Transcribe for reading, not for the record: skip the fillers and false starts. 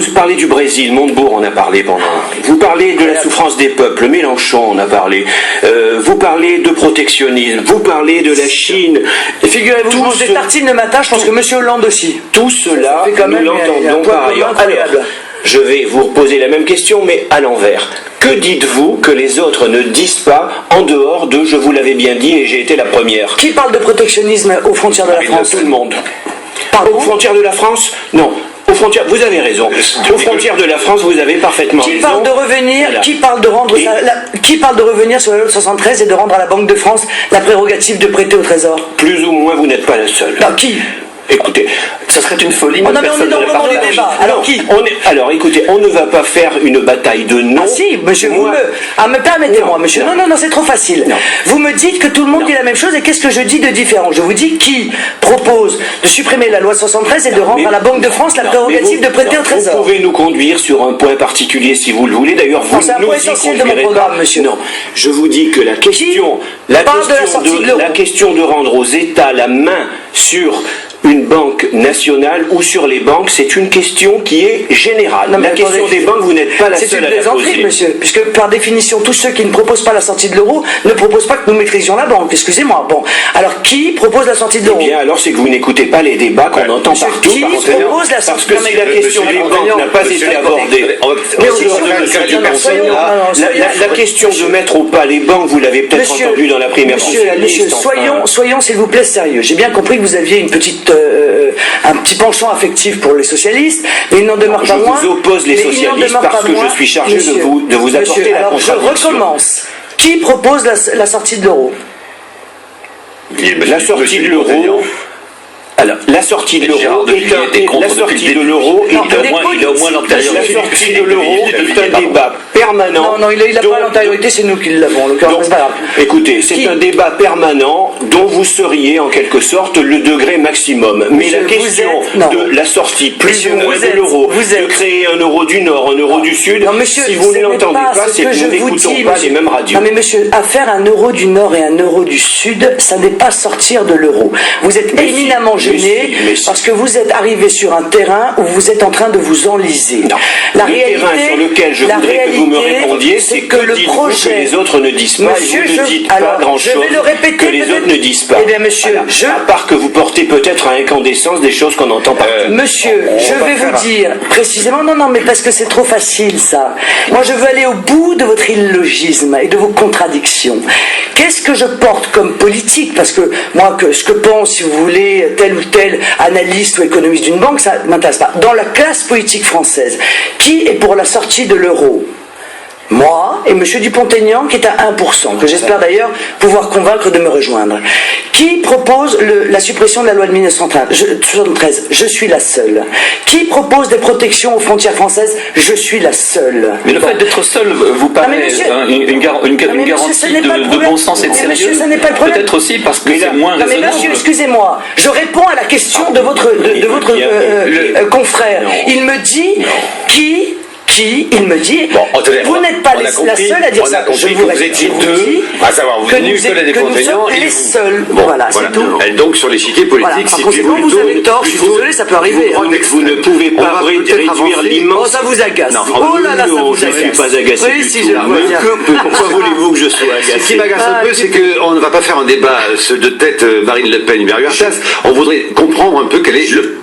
Vous parlez du Brésil, Montebourg en a parlé pendant. Vous parlez de la souffrance des peuples, Mélenchon en a parlé. Vous parlez de protectionnisme, vous parlez de la Chine. Et figurez-vous, vous mangez des tartines le matin, je pense que M. Hollande aussi. Tout cela, nous l'entendons par ailleurs. Alors, je vais vous reposer la même question, mais à l'envers. Que dites-vous que les autres ne disent pas en dehors de « je vous l'avais bien dit et j'ai été la première » ? Qui parle de protectionnisme aux frontières de la France ? Tout le monde. Pardon ? Aux frontières de la France ? Non. Aux frontières, vous avez raison. Aux frontières de la France, vous avez parfaitement raison. Qui parle de revenir, voilà. qui parle de revenir sur la loi de 73 et de rendre à la Banque de France la prérogative de prêter au Trésor ? Plus ou moins, vous n'êtes pas la seule. Non, qui ? Écoutez, ça serait une folie. On est dans le moment du débat. Alors qui ? Alors écoutez, on ne va pas faire une bataille de noms. Ah si, monsieur, permettez-moi, monsieur. Non, c'est trop facile. Non. Vous me dites que tout le monde dit la même chose et qu'est-ce que je dis de différent ? Je vous dis qui propose de supprimer la loi 73 et de rendre à la Banque de France la prérogative de prêter au Trésor. Vous pouvez nous conduire sur un point particulier si vous le voulez. D'ailleurs, vous c'est un point essentiel de mon programme, monsieur. Non, je vous dis que la question de rendre aux États la main sur une banque nationale ou sur les banques, c'est une question qui est générale. La question des banques, vous n'êtes pas la seule à la poser. C'est une plaisanterie, monsieur, puisque par définition, tous ceux qui ne proposent pas la sortie de l'euro ne proposent pas que nous maîtrisions la banque. Excusez-moi. Bon, alors qui propose la sortie de l'euro ? Eh bien, alors c'est que vous n'écoutez pas les débats qu'on entend partout. Qui propose la sortie de l'euro ? Parce que si la question des banques n'a pas été abordée, la question de mettre au pas les banques, vous l'avez peut-être entendu dans la primaire socialiste. Monsieur, soyons s'il vous plaît sérieux. J'ai bien compris que vous aviez un petit penchant affectif pour les socialistes, mais il n'en demeure pas moins. Je vous oppose les socialistes parce que je suis chargé de vous apporter la contradiction. Je recommence. Qui propose la sortie de l'euro ? La sortie de l'euro. Alors, la sortie de l'euro est un débat permanent. Non, il n'a pas l'antériorité, c'est nous qui l'avons. Écoutez, c'est un débat permanent dont vous seriez en quelque sorte le degré maximum. Mais la question de la sortie plus ou moins de l'euro, de créer un euro du Nord, un euro du Sud, si vous ne l'entendez pas, c'est que nous n'écoutons pas les mêmes radios. Non mais monsieur, à faire un euro du Nord et un euro du Sud, ça n'est pas sortir de l'euro. Vous êtes éminemment gêné parce que vous êtes arrivé sur un terrain où vous êtes en train de vous enliser. Le terrain sur lequel je voudrais que vous me répondiez, c'est que dites-vous que les autres ne disent pas, monsieur, et vous ne dites pas grand-chose que les autres ne disent pas. Eh bien monsieur, à part que vous portez peut-être à incandescence des choses qu'on entend partout. Monsieur, je vais vous dire précisément, non, mais parce que c'est trop facile ça. Moi je veux aller au bout de votre illogisme et de vos contradictions. Qu'est-ce que je porte comme politique ? Parce que moi, ce que pense, si vous voulez, tel ou tel analyste ou économiste d'une banque, ça ne m'intéresse pas. Dans la classe politique française, qui est pour la sortie de l'euro ? Moi et M. Dupont-Aignan qui est à 1%, que j'espère d'ailleurs pouvoir convaincre de me rejoindre. Qui propose la suppression de la loi de 1973 ? Je suis la seule. Qui propose des protections aux frontières françaises ? Je suis la seule. Mais le fait d'être seul vous paraît une garantie de bon sens et de sérieux ? Peut-être aussi parce que c'est moins raisonnable. Mais monsieur, excusez-moi, je réponds à la question de votre confrère. Il me dit il me dit, vous n'êtes pas la seule à dire ça. Je vous étiez deux, à savoir vous, Nicolas Dupont-Aignan et les seuls. Voilà, c'est tout. Donc sur l'échiquier politique, par conséquent, vous avez tort, je suis désolé, ça peut arriver. Vous ne pouvez pas réduire l'immense... Oh, ça vous agace. Oh là là, ça vous agace. Je ne suis pas agacé du tout. Pourquoi voulez-vous que je sois agacé ? Ce qui m'agace un peu, c'est qu'on ne va pas faire un débat de tête Marine Le Pen et Berger. On voudrait comprendre un peu quel est le